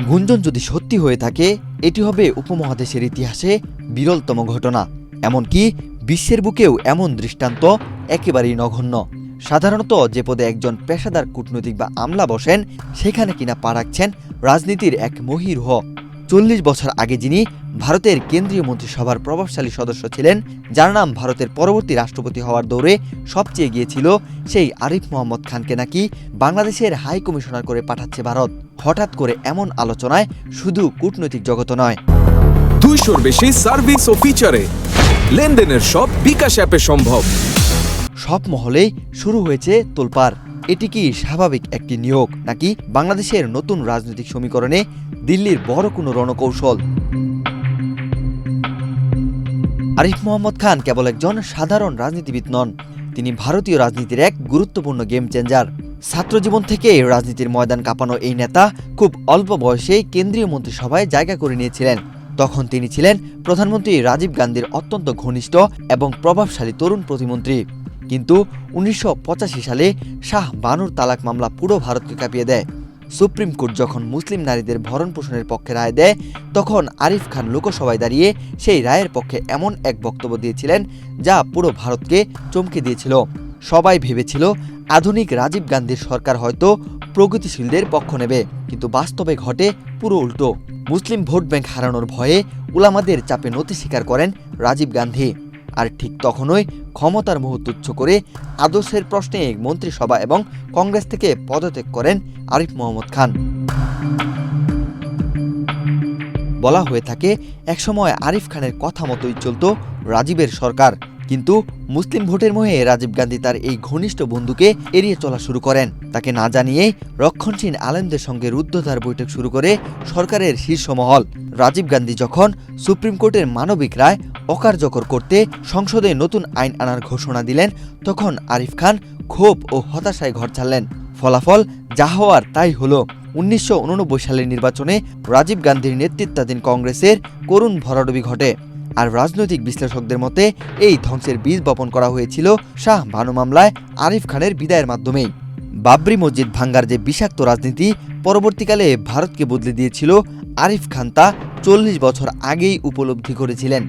গুঞ্জন যদি সত্যি হয়ে থাকে, এটি হবে উপমহাদেশের ইতিহাসে বিরলতম ঘটনা। এমনকি বিশ্বের বুকেও এমন দৃষ্টান্ত একেবারেই নগণ্য। সাধারণত যে পদে একজন পেশাদার কূটনৈতিক বা আমলা বসেন, সেখানে কিনা পা রাখছেন রাজনীতির এক মহীরুহ। ৪০ বছর আগে যিনি ভারতের কেন্দ্রীয় মন্ত্রিসভার প্রভাবশালী সদস্য ছিলেন, যার নাম ভারতের পরবর্তী রাষ্ট্রপতি হওয়ার দৌড়ে সবচেয়ে এগিয়েছিল, সেই আরিফ মোহাম্মদ খানকে নাকি বাংলাদেশের হাই কমিশনার করে পাঠাচ্ছে ভারত। হঠাৎ করে এমন আলোচনায় শুধু কূটনৈতিক জগত নয়, 200-র বেশি সার্ভিস ও ফিচারে লেনদেনের সব বিকাশ অ্যাপে সম্ভব। সব মহলেই শুরু হয়েছে তোলপাড়। এটি কি স্বাভাবিক একটি নিয়োগ, নাকি বাংলাদেশের নতুন রাজনৈতিক সমীকরণে দিল্লির বড় কোনো রণকৌশল? আরিফ মোহাম্মদ খান কেবল একজন সাধারণ রাজনীতিবিদ নন, তিনি ভারতীয় রাজনীতির এক গুরুত্বপূর্ণ গেম চেঞ্জার। ছাত্রজীবন থেকে রাজনীতির ময়দান কাঁপানো এই নেতা খুব অল্প বয়সেই কেন্দ্রীয় মন্ত্রিসভায় জায়গা করে নিয়েছিলেন। তখন তিনি ছিলেন প্রধানমন্ত্রী রাজীব গান্ধীর অত্যন্ত ঘনিষ্ঠ এবং প্রভাবশালী তরুণ প্রতিমন্ত্রী। কিন্তু ১৯৮৫ সালে শাহ বানুর তালাক মামলা পুরো ভারতকে কাঁপিয়ে দেয়। সুপ্রিম কোর্ট যখন মুসলিম নারীদের ভরণ পোষণের পক্ষে রায় দেয়, তখন আরিফ খান লোকসভায় দাঁড়িয়ে সেই রায়ের পক্ষে এমন এক বক্তব্য দিয়েছিলেন যা পুরো ভারতকে চমকে দিয়েছিল। সবাই ভেবেছিল আধুনিক রাজীব গান্ধীর সরকার হয়তো প্রগতিশীলদের পক্ষ নেবে, কিন্তু বাস্তবে ঘটে পুরো উল্টো। মুসলিম ভোট ব্যাংক হারানোর ভয়ে উলামাদের চাপে নতি স্বীকার করেন রাজীব গান্ধী। আর ঠিক তখনই ক্ষমতার মোহ তুচ্ছ করে আদর্শের প্রশ্নে মন্ত্রিসভা এবং কংগ্রেস থেকে পদত্যাগ করেন আরিফ মোহাম্মদ খান। বলা হয়ে থাকে, একসময় আরিফ খানের কথা মতোই চলত রাজীবের সরকার। কিন্তু মুসলিম ভোটের মোহে রাজীব গান্ধী তার এই ঘনিষ্ঠ বন্ধুকে এড়িয়ে চলা শুরু করেন। তাকে না জানিয়েই রক্ষণশীল আলেমদের সঙ্গে রুদ্ধদ্বার বৈঠক শুরু করে সরকারের শীর্ষ মহল। রাজীব গান্ধী যখন সুপ্রিম কোর্টের মানবিক রায় অকার্যকর করতে সংসদে নতুন আইন আনার ঘোষণা দিলেন, তখন আরিফ খান ক্ষোভ ও হতাশায় ঘর ছাড়লেন। ফলাফল যা হওয়ার তাই হলো। ১৯৮৯ সালের নির্বাচনে রাজীব গান্ধীর নেতৃত্বাধীন কংগ্রেসের করুণ ভরাডুবি ঘটে। আর রাজনৈতিক বিশ্লেষকদের মতে এই ধ্বংসের বীজ বপন করা হয়েছিল শাহ বানু মামলায় আরিফ খানের বিদায়ের মাধ্যমেই। বাবরি মসজিদ ভাঙ্গার যে বিষাক্ত রাজনীতি পরবর্তীকালে ভারতকে বদলে দিয়েছিল, আরিফ খান তা ৪০ বছর আগেই উপলব্ধি করেছিলেন।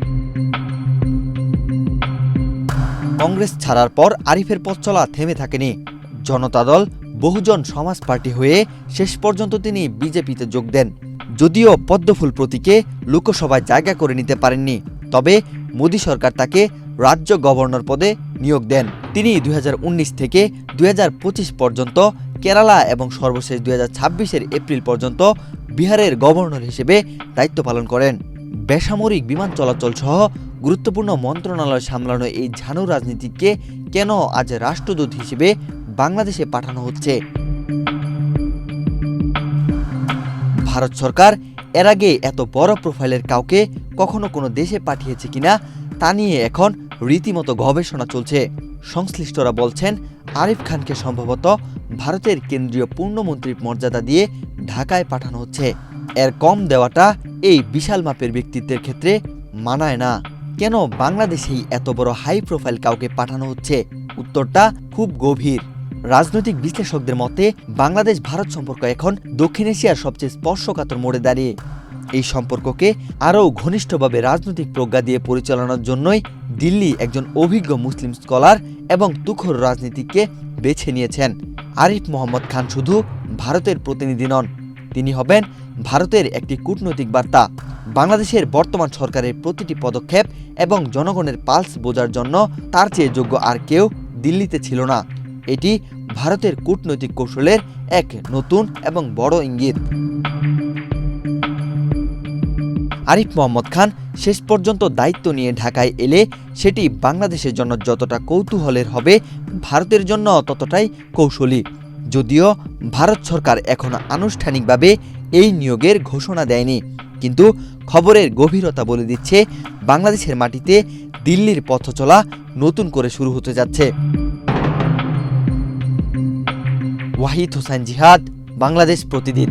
কংগ্রেস ছাড়ার পর আরিফের পথ চলা থেমে থাকেনি। জনতা দল, বহুজন সমাজ পার্টি হয়ে শেষ পর্যন্ত তিনি বিজেপিতে যোগ দেন। যদিও পদ্মফুল প্রতীকে লোকসভায় জায়গা করে নিতে পারেননি, তবে মোদী সরকার তাকে রাজ্য গভর্নর পদে নিয়োগ দেন। তিনি ২০১৯ থেকে ২০২৫ পর্যন্ত কেরালা এবং সর্বশেষ ২০২৬-এর এপ্রিল পর্যন্ত বিহারের গভর্নর হিসেবে দায়িত্ব পালন করেন। বেসামরিক বিমান চলাচল সহ গুরুত্বপূর্ণ মন্ত্রণালয় সামলানো এই ঝানু রাজনীতিককে কেন আজ রাষ্ট্রদূত হিসেবে বাংলাদেশে পাঠানো হচ্ছে? ভারত সরকার এর আগে এত বড় প্রোফাইলের কাউকে কখনো কোনো দেশে পাঠিয়েছে কিনা তা নিয়ে এখন রীতিমতো গবেষণা চলছে। সংশ্লিষ্টরা বলছেন, আরিফ খানকে সম্ভবত ভারতের কেন্দ্রীয় পূর্ণমন্ত্রীর মর্যাদা দিয়ে ঢাকায় পাঠানো হচ্ছে। এর কম দেওয়াটা এই বিশাল মাপের ব্যক্তিত্বের ক্ষেত্রে মানায় না। কেন বাংলাদেশেই এত বড় হাই প্রোফাইল কাউকে পাঠানো হচ্ছে? উত্তরটা খুব গভীর। রাজনৈতিক বিশ্লেষকদের মতে বাংলাদেশ ভারত সম্পর্ক এখন দক্ষিণ এশিয়ার সবচেয়ে স্পর্শকাতর মোড়ে দাঁড়িয়ে। এই সম্পর্ককে আরও ঘনিষ্ঠভাবে রাজনৈতিক প্রজ্ঞা দিয়ে পরিচালনার জন্যই দিল্লি একজন অভিজ্ঞ মুসলিম স্কলার এবং তুখোর রাজনীতিককে বেছে নিয়েছেন। আরিফ মোহাম্মদ খান শুধু ভারতের প্রতিনিধি নন, তিনি হবেন ভারতের একটি কূটনৈতিক বার্তা। বাংলাদেশের বর্তমান সরকারের প্রতিটি পদক্ষেপ এবং জনগণের পালস বোঝার জন্য তার চেয়ে যোগ্য আর কেউ দিল্লিতে ছিল না। এটি ভারতের কূটনৈতিক কৌশলের এক নতুন এবং বড় ইঙ্গিত। আরিফ মোহাম্মদ খান শেষ পর্যন্ত দায়িত্ব নিয়ে ঢাকায় এলে সেটি বাংলাদেশের জন্য যতটা কৌতূহলের হবে, ভারতের জন্য ততটাই কৌশলী। যদিও ভারত সরকার এখনো আনুষ্ঠানিকভাবে এই নিয়োগের ঘোষণা দেয়নি, কিন্তু খবরের গভীরতা বলে দিচ্ছে বাংলাদেশের মাটিতে দিল্লির পথ চলা নতুন করে শুরু হতে যাচ্ছে। ওয়াহিদ হোসাইন জিহাদ, বাংলাদেশ প্রতিদিন।